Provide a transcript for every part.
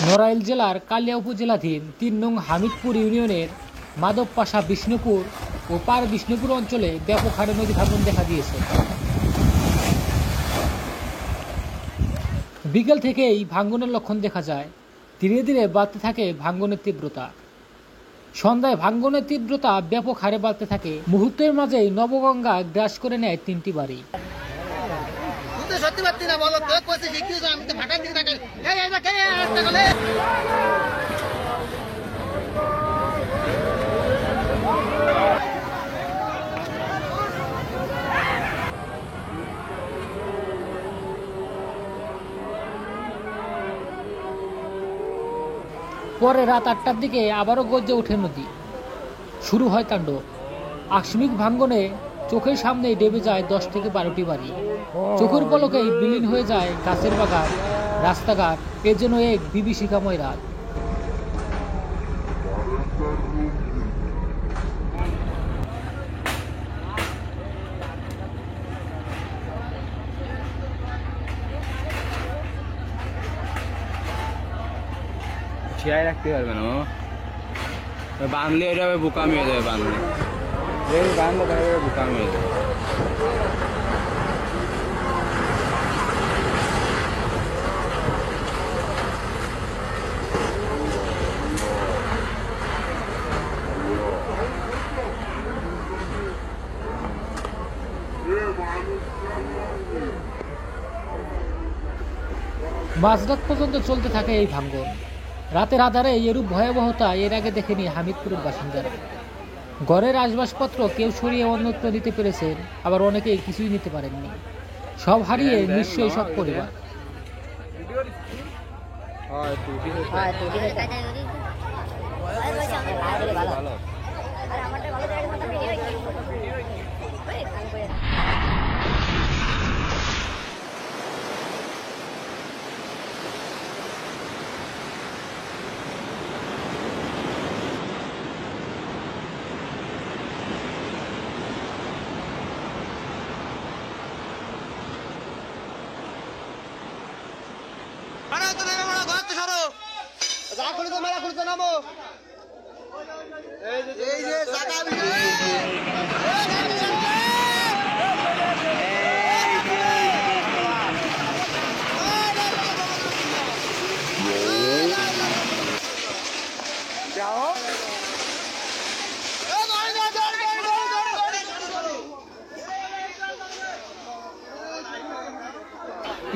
নড়াইল জেলার কালিয়া উপজেলাধীন ৩ নং হামিদপুর ইউনিয়নের মাধবপাশা বিষ্ণুপুর ও পার বিষ্ণুপুর অঞ্চলে ব্যাপক হারে নদী ভাঙন দেখা দিয়েছে। বিকেল থেকেই ভাঙনের লক্ষণ দেখা যায়। ধীরে ধীরে বাড়তে থাকে ভাঙনের তীব্রতা। সন্ধ্যায় ভাঙনের তীব্রতা ব্যাপক হারে বাড়তে থাকে। মুহূর্তের মাঝেই নবগঙ্গা গ্রাস করে নেয় ৩টি বাড়ি। পরে রাত ৮টার দিকে আবারও গর্জে ওঠে নদী। শুরু হয় তাণ্ডব। আকস্মিক ভাঙনে চোখের সামনেই ডেবে যায় ১০ থেকে ১২টি বাড়ি। চোখের পলকেই বিলীন হয়ে যায় গাছের বাগান, রাস্তাঘাট। এর জন্য এক বিভীষিকাময় রাত। ঠিয়াই রাখতে পারবে না বাঁধলে এটা বোকামি হয়ে যাবে। বাঁধলে বোকামি হয়ে যাবে। মাঝরাত পর্যন্ত চলতে থাকে এই ভাঙন। রাতের আধারে এরূপ ভয়াবহতা এর আগে দেখেনি হামিদপুরের বাসিন্দারা। ঘরের আসবাবপত্র কেউ সরিয়ে অন্যত্র নিতে পেরেছেন, আবার অনেকেই কিছুই নিতে পারেননি। সব হারিয়ে নিশ্চয়ই সব পরিবার।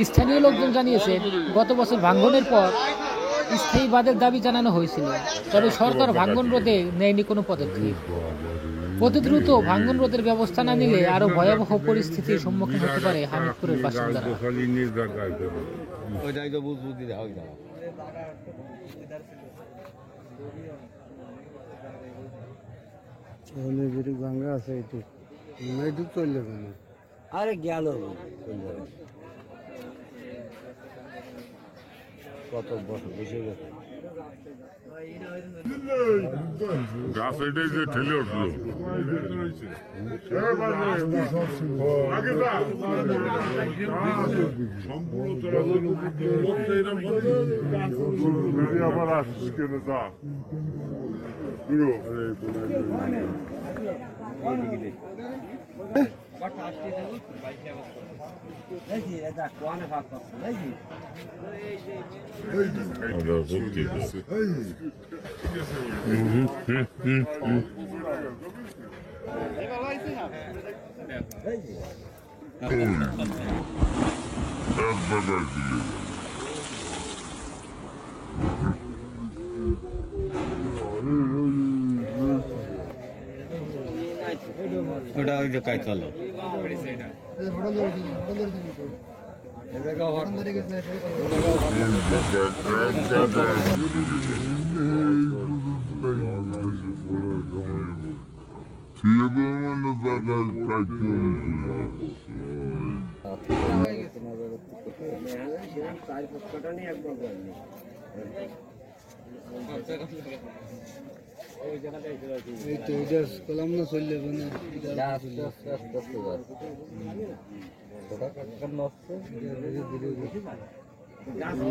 স্থানীয় লোকজন জানিয়েছেন, গত বছর ভাঙনের পর স্থায়ী বাঁধের দাবি জানানো হয়েছিল, তবে সরকার ভাঙন রোধে নেয়নি কোনো পদক্ষেপ। অতি দ্রুত ভাঙন রোধের ব্যবস্থা না নিলে আরো ভয়াবহ পরিস্থিতির সম্মুখীন হতে পারে হামিদপুরের বাসিন্দারা। আরে গেল কত বছর বেশি গেছে গাছ এটাই যে ঠেলে উঠলো। আবার আসছিস কেন যা ওটা ওই যে কাজ চলো কলাম না চললে আমরা